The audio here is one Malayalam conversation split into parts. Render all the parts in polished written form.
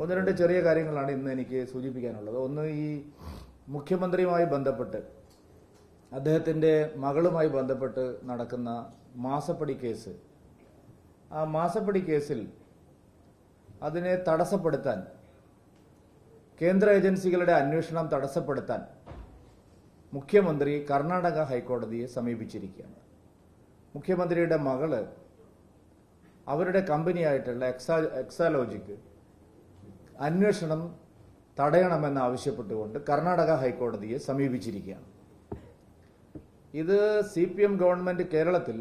ഒന്ന് രണ്ട് ചെറിയ കാര്യങ്ങളാണ് ഇന്ന് എനിക്ക് സൂചിപ്പിക്കാനുള്ളത്. ഒന്ന്, ഈ മുഖ്യമന്ത്രിയുമായി ബന്ധപ്പെട്ട് അദ്ദേഹത്തിൻ്റെ മകളുമായി ബന്ധപ്പെട്ട് നടക്കുന്ന മാസപ്പടി കേസ്, ആ മാസപ്പടി കേസിൽ അതിനെ തടസ്സപ്പെടുത്താൻ, കേന്ദ്ര ഏജൻസികളുടെ അന്വേഷണം തടസ്സപ്പെടുത്താൻ മുഖ്യമന്ത്രി കർണാടക ഹൈക്കോടതിയെ സമീപിച്ചിരിക്കുകയാണ്. മുഖ്യമന്ത്രിയുടെ മകള് അവരുടെ കമ്പനിയായിട്ടുള്ള എക്സാലോജിക്ക് അന്വേഷണം തടയണമെന്ന് ആവശ്യപ്പെട്ടുകൊണ്ട് കർണാടക ഹൈക്കോടതിയെ സമീപിച്ചിരിക്കുകയാണ്. ഇത് CPM ഗവൺമെന്റ് കേരളത്തിൽ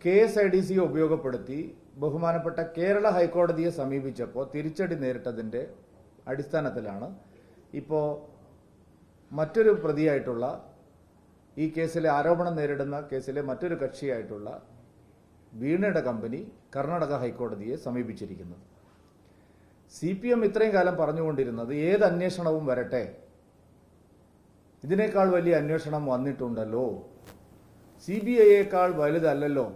KSIDC ഉപയോഗപ്പെടുത്തി ബഹുമാനപ്പെട്ട കേരള ഹൈക്കോടതിയെ സമീപിച്ചപ്പോൾ തിരിച്ചടി നേരിട്ടതിന്റെ അടിസ്ഥാനത്തിലാണ് ഇപ്പോൾ മറ്റൊരു പ്രതിയായിട്ടുള്ള, ഈ കേസിലെ ആരോപണം നേരിടുന്ന കേസിലെ മറ്റൊരു കക്ഷിയായിട്ടുള്ള വീണയുടെ കമ്പനി കർണാടക ഹൈക്കോടതിയെ സമീപിച്ചിരിക്കുന്നത്. CPM ഇത്രയും കാലം പറഞ്ഞുകൊണ്ടിരുന്നത് ഏത് അന്വേഷണവും വരട്ടെ, ഇതിനേക്കാൾ വലിയ അന്വേഷണം വന്നിട്ടുണ്ടല്ലോ, CBIയേക്കാൾ വലുതല്ലല്ലോ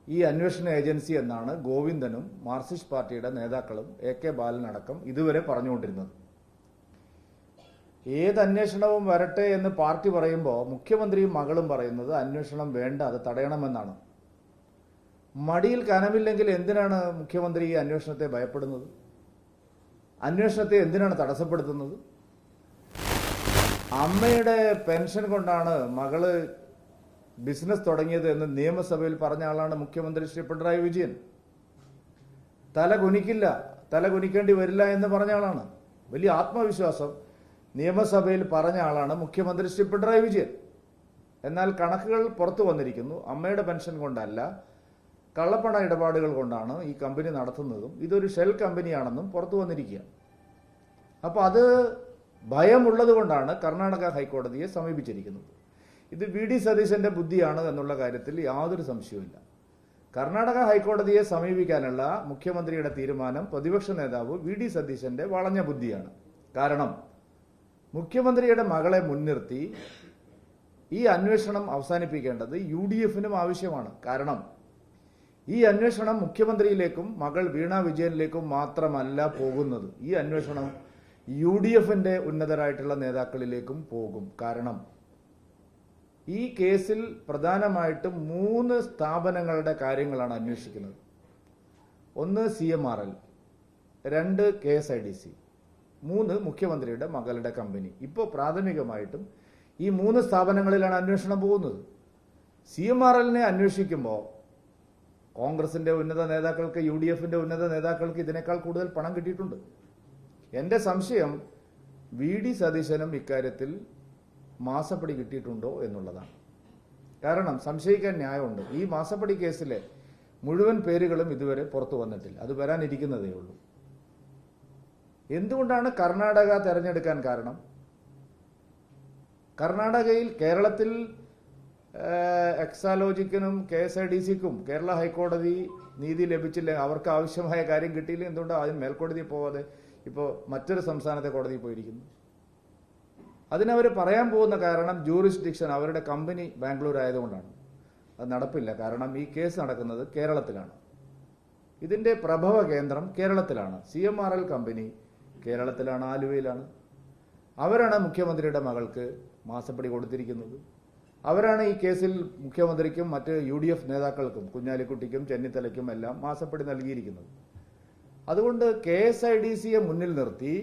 ഈ അന്വേഷണ ഏജൻസി എന്നാണ് ഗോവിന്ദനും മാർക്സിസ്റ്റ് പാർട്ടിയുടെ നേതാക്കളും AK ബാലനടക്കം ഇതുവരെ പറഞ്ഞുകൊണ്ടിരുന്നത്. ഏത് അന്വേഷണവും വരട്ടെ എന്ന് പാർട്ടി പറയുമ്പോൾ മുഖ്യമന്ത്രിയും മകളും പറയുന്നത് അന്വേഷണം വേണ്ട, അത് തടയണമെന്നാണ്. മടിയിൽ കനമില്ലെങ്കിൽ എന്തിനാണ് മുഖ്യമന്ത്രി ഈ അന്വേഷണത്തെ ഭയപ്പെടുന്നത്? അന്വേഷണത്തെ എന്തിനാണ് തടസ്സപ്പെടുത്തുന്നത്? അമ്മയുടെ പെൻഷൻ കൊണ്ടാണ് മകള് ബിസിനസ് തുടങ്ങിയത് എന്ന് നിയമസഭയിൽ പറഞ്ഞ ആളാണ് മുഖ്യമന്ത്രി ശ്രീ പിണറായി വിജയൻ. തല കുനിക്കില്ല, തല കുനിക്കേണ്ടി വരില്ല എന്ന് പറഞ്ഞ ആളാണ്. വലിയ ആത്മവിശ്വാസം നിയമസഭയിൽ പറഞ്ഞ ആളാണ് മുഖ്യമന്ത്രി ശ്രീ പിണറായി വിജയൻ. എന്നാൽ കണക്കുകൾ പുറത്തു വന്നിരിക്കുന്നു. അമ്മയുടെ പെൻഷൻ കൊണ്ടല്ല, കള്ളപ്പണ ഇടപാടുകൾ കൊണ്ടാണ് ഈ കമ്പനി നടത്തുന്നതും ഇതൊരു ഷെൽ കമ്പനിയാണെന്നും പുറത്തു വന്നിരിക്കുക. അപ്പോൾ അത് ഭയമുള്ളത് കൊണ്ടാണ് കർണാടക ഹൈക്കോടതിയെ സമീപിച്ചിരിക്കുന്നത്. ഇത് VD സതീശന്റെ ബുദ്ധിയാണ് എന്നുള്ള കാര്യത്തിൽ യാതൊരു സംശയവുമില്ല. കർണാടക ഹൈക്കോടതിയെ സമീപിക്കാനുള്ള മുഖ്യമന്ത്രിയുടെ തീരുമാനം പ്രതിപക്ഷ നേതാവ് VD സതീശന്റെ വളഞ്ഞ ബുദ്ധിയാണ്. കാരണം മുഖ്യമന്ത്രിയുടെ മകളെ മുൻനിർത്തി ഈ അന്വേഷണം അവസാനിപ്പിക്കേണ്ടത് UDFനും ആവശ്യമാണ്. കാരണം ഈ അന്വേഷണം മുഖ്യമന്ത്രിയിലേക്കും മകൾ വീണ വിജയനിലേക്കും മാത്രമല്ല പോകുന്നത്, ഈ അന്വേഷണം UDFന്റെ ഉന്നതരായിട്ടുള്ള നേതാക്കളിലേക്കും പോകും. കാരണം ഈ കേസിൽ പ്രധാനമായിട്ടും 3 സ്ഥാപനങ്ങളുടെ കാര്യങ്ങളാണ് അന്വേഷിക്കുന്നത്. ഒന്ന് CMRL, 2 KSIDC, 3 മുഖ്യമന്ത്രിയുടെ മകളുടെ കമ്പനി. ഇപ്പോൾ പ്രാഥമികമായിട്ടും ഈ 3 സ്ഥാപനങ്ങളിലാണ് അന്വേഷണം പോകുന്നത്. CMRLനെ അന്വേഷിക്കുമ്പോൾ കോൺഗ്രസിന്റെ ഉന്നത നേതാക്കൾക്ക്, UDFന്റെ ഉന്നത നേതാക്കൾക്ക് ഇതിനേക്കാൾ കൂടുതൽ പണം കിട്ടിയിട്ടുണ്ട്. എന്റെ സംശയം VD സതീശനും ഇക്കാര്യത്തിൽ മാസപ്പടി കിട്ടിയിട്ടുണ്ടോ എന്നുള്ളതാണ്. കാരണം സംശയിക്കാൻ ന്യായമുണ്ട്. ഈ മാസപ്പടി കേസിലെ മുഴുവൻ പേരുകളും ഇതുവരെ പുറത്തു വന്നിട്ടില്ല, അത് വരാനിരിക്കുന്നതേ ഉള്ളൂ. എന്തുകൊണ്ടാണ് കർണാടക തെരഞ്ഞെടുക്കാൻ കാരണം? കർണാടകയിൽ, കേരളത്തിൽ എക്സാലോജിക്കിനും KSIDCക്കും കേരള ഹൈക്കോടതി നീതി ലഭിച്ചില്ല, അവർക്ക് ആവശ്യമായ കാര്യം കിട്ടിയില്ല. എന്തുകൊണ്ടാണ് അതിന് മേൽക്കോടതിയിൽ പോവാതെ ഇപ്പോൾ മറ്റൊരു സംസ്ഥാനത്തെ കോടതിയിൽ പോയിരിക്കുന്നു? അതിനവർ പറയാൻ പോകുന്ന കാരണം ജൂറിസ്ഡിക്ഷൻ, അവരുടെ കമ്പനി ബാംഗ്ലൂർ ആയതുകൊണ്ടാണ്. അത് നടപ്പില്ല. കാരണം ഈ കേസ് നടക്കുന്നത് കേരളത്തിലാണ്, ഇതിന്റെ പ്രഭവ കേന്ദ്രം കേരളത്തിലാണ്. CMRL കമ്പനി കേരളത്തിലാണ്, ആലുവയിലാണ്. അവരാണ് മുഖ്യമന്ത്രിയുടെ മകൾക്ക് മാസപ്പടി കൊടുത്തിരിക്കുന്നത്. അവരാണ് ഈ കേസിൽ മുഖ്യമന്ത്രിക്കും മറ്റ് UDF നേതാക്കൾക്കും, കുഞ്ഞാലിക്കുട്ടിക്കും ചെന്നിത്തലയ്ക്കും എല്ലാം മാസപ്പടി നൽകിയിരിക്കുന്നത്. അതുകൊണ്ട് KSIDCയെ മുന്നിൽ നിർത്തി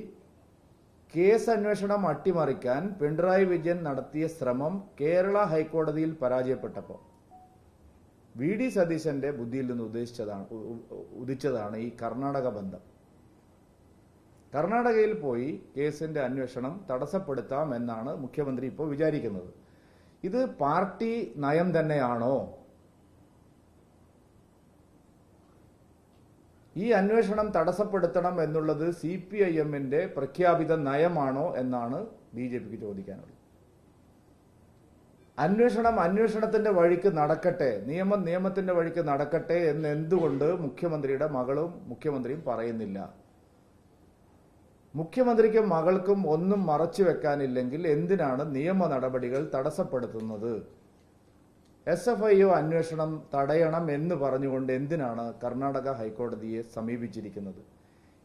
കേസ് അന്വേഷണം അട്ടിമറിക്കാൻ പിണറായി വിജയൻ നടത്തിയ ശ്രമം കേരള ഹൈക്കോടതിയിൽ പരാജയപ്പെട്ടപ്പോൾ VD സതീശന്റെ ബുദ്ധിയിൽ നിന്ന് ഉദിച്ചതാണ് ഈ കർണാടക ബന്ധം. കർണാടകയിൽ പോയി കേസിന്റെ അന്വേഷണം തടസ്സപ്പെടുത്താം എന്നാണ് മുഖ്യമന്ത്രി ഇപ്പോൾ വിചാരിക്കുന്നത്. ഇത് പാർട്ടി നയം തന്നെയാണോ? ഈ അന്വേഷണം തടസ്സപ്പെടുത്തണം എന്നുള്ളത് CPIMന്റെ പ്രഖ്യാപിത നയമാണോ എന്നാണ് BJPക്ക് ചോദിക്കാനുള്ളത്. അന്വേഷണത്തിന്റെ വഴിക്ക് നടക്കട്ടെ, നിയമത്തിന്റെ വഴിക്ക് നടക്കട്ടെ എന്ന് എന്തുകൊണ്ട് മുഖ്യമന്ത്രിയുടെ മകളും മുഖ്യമന്ത്രിയും പറയുന്നില്ല? മുഖ്യമന്ത്രിക്കും മകൾക്കും ഒന്നും മറച്ചു വെക്കാനില്ലെങ്കിൽ എന്തിനാണ് നിയമ നടപടികൾ തടസ്സപ്പെടുത്തുന്നത്? SFIO അന്വേഷണം തടയണം എന്ന് പറഞ്ഞുകൊണ്ട് എന്തിനാണ് കർണാടക ഹൈക്കോടതിയെ സമീപിച്ചിരിക്കുന്നത്?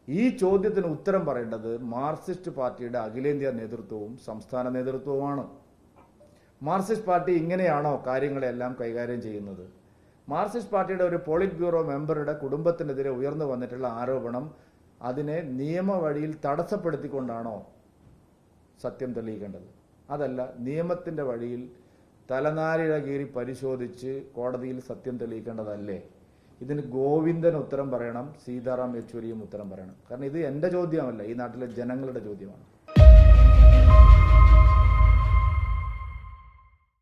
ഈ ചോദ്യത്തിന് ഉത്തരം പറയേണ്ടത് മാർക്സിസ്റ്റ് പാർട്ടിയുടെ അഖിലേന്ത്യാ നേതൃത്വവും സംസ്ഥാന നേതൃത്വവുമാണ്. മാർക്സിസ്റ്റ് പാർട്ടി ഇങ്ങനെയാണോ കാര്യങ്ങളെല്ലാം കൈകാര്യം ചെയ്യുന്നത്? മാർക്സിസ്റ്റ് പാർട്ടിയുടെ ഒരു പോളിറ്റ് ബ്യൂറോ മെമ്പറുടെ കുടുംബത്തിനെതിരെ ഉയർന്നു വന്നിട്ടുള്ള ആരോപണം അതിനെ നിയമവഴിയിൽ തടസ്സപ്പെടുത്തിക്കൊണ്ടാണോ സത്യം തെളിയിക്കേണ്ടത്? അതല്ല, നിയമത്തിന്റെ വഴിയിൽ തലനാരിഴ കീറി പരിശോധിച്ച് കോടതിയിൽ സത്യം തെളിയിക്കേണ്ടതല്ലേ? ഇതിന് ഗോവിന്ദൻ ഉത്തരം പറയണം, സീതാറാം യെച്ചൂരിയും ഉത്തരം പറയണം. കാരണം ഇത് എൻ്റെ ചോദ്യമല്ല, ഈ നാട്ടിലെ ജനങ്ങളുടെ ചോദ്യമാണ്.